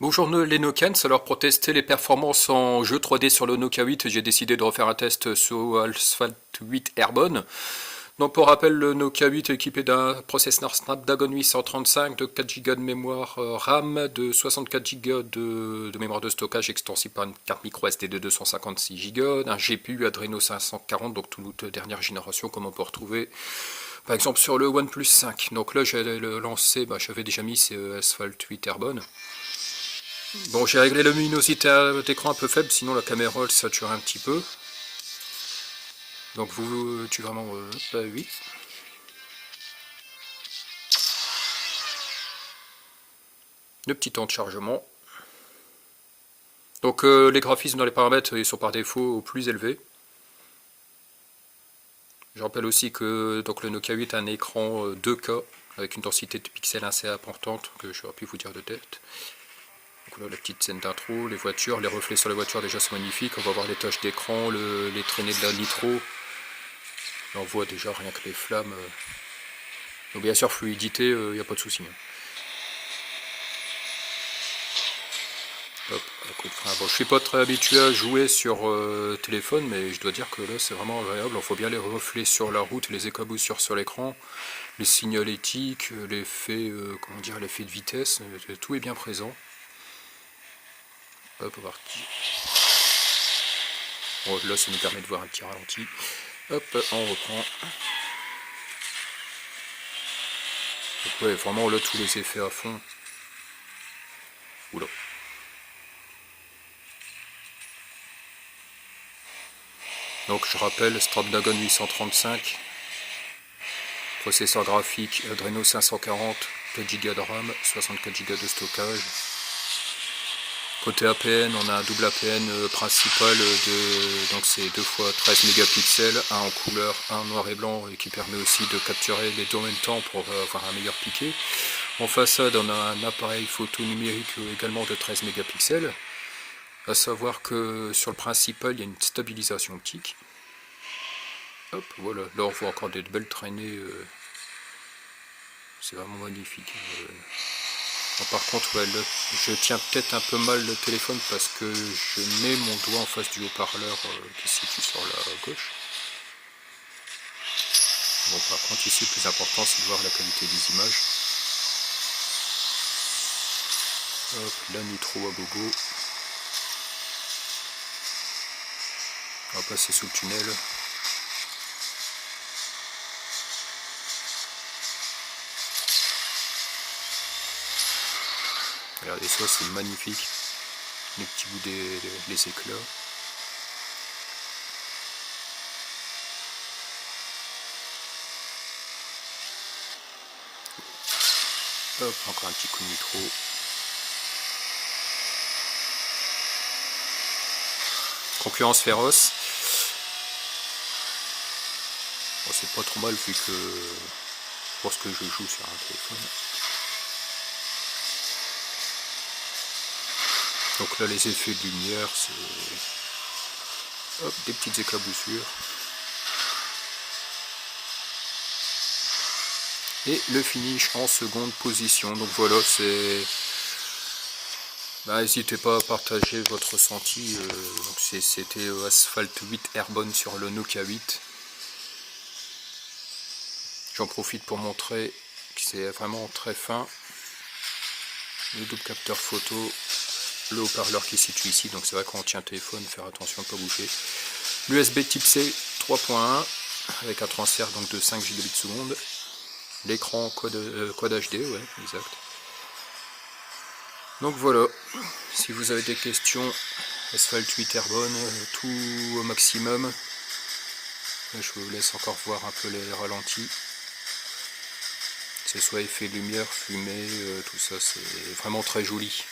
Bonjour les Nokians, alors pour tester les performances en jeu 3D sur le Nokia 8, j'ai décidé de refaire un test sur Asphalt 8 Airborne. Donc pour rappel, le Nokia 8 est équipé d'un processeur Snapdragon 835 de 4 Go de mémoire RAM, de 64 Go de mémoire de stockage extensible par une carte micro SD de 256 Go, d'un GPU Adreno 540, donc toute dernière génération comme on peut retrouver par exemple sur le OnePlus 5. Donc là j'allais le lancer, j'avais déjà mis c'est Asphalt 8 Airborne. Bon, j'ai réglé la luminosité d'écran un peu faible, sinon la caméra elle sature un petit peu. Donc vous, tu vraiment 8. Le petit temps de chargement. Donc les graphismes dans les paramètres ils sont par défaut au plus élevé. Je rappelle aussi que donc, le Nokia 8 a un écran 2K avec une densité de pixels assez importante que j'aurais pu vous dire de tête. Donc là, la petite scène d'intro, les voitures, les reflets sur les voitures déjà sont magnifiques. On va voir les taches d'écran, les traînées de la nitro. Là, on voit déjà rien que les flammes. Donc bien sûr, fluidité, il n'y a pas de souci. Hop, bon, je suis pas très habitué à jouer sur téléphone, mais je dois dire que là c'est vraiment agréable. Il faut bien les reflets sur la route, les éclaboussures sur l'écran, les signalétiques, l'effet, comment dire, l'effet de vitesse, tout est bien présent. Hop, parti. Bon, là ça nous permet de voir un petit ralenti. Hop, on reprend. Donc ouais, vraiment là tous les effets à fond. Oula. Donc je rappelle, Snapdragon 835, processeur graphique Adreno 540, 4 Go de RAM, 64 Go de stockage. Côté APN, on a un double APN principal donc c'est 2 fois 13 mégapixels, un en couleur, un en noir et blanc, et qui permet aussi de capturer les deux en même temps pour avoir un meilleur piqué. En façade, on a un appareil photo numérique également de 13 mégapixels. À savoir que sur le principal, il y a une stabilisation optique. Hop, voilà, là on voit encore des belles traînées, c'est vraiment magnifique. Bon, par contre, ouais, je tiens peut-être un peu mal le téléphone parce que je mets mon doigt en face du haut-parleur qui se situe sur la gauche. Bon, par contre, ici, le plus important, c'est de voir la qualité des images. Hop, la nitro à gogo. On va passer sous le tunnel. Regardez ça, c'est magnifique. Les petits bouts des éclats. Hop, encore un petit coup de nitro. Concurrence féroce. Bon, c'est pas trop mal vu que pour ce que je joue sur un téléphone. Donc là les effets de lumière, c'est hop, des petites éclaboussures. Et le finish en seconde position. Donc voilà, c'est... n'hésitez pas à partager votre ressenti. C'était Asphalt 8 Airborne sur le Nokia 8. J'en profite pour montrer que c'est vraiment très fin. Le double capteur photo, le haut-parleur qui est situé ici, donc c'est vrai qu'on tient le téléphone, faire attention à ne pas bouger. L'USB type C 3.1 avec un transfert donc de 5 gigabits seconde. L'écran code HD, ouais, exact. Donc voilà, si vous avez des questions, Asphalt 8 Airborne, tout au maximum. Là, je vous laisse encore voir un peu les ralentis. Que ce soit effet lumière, fumée, tout ça, c'est vraiment très joli.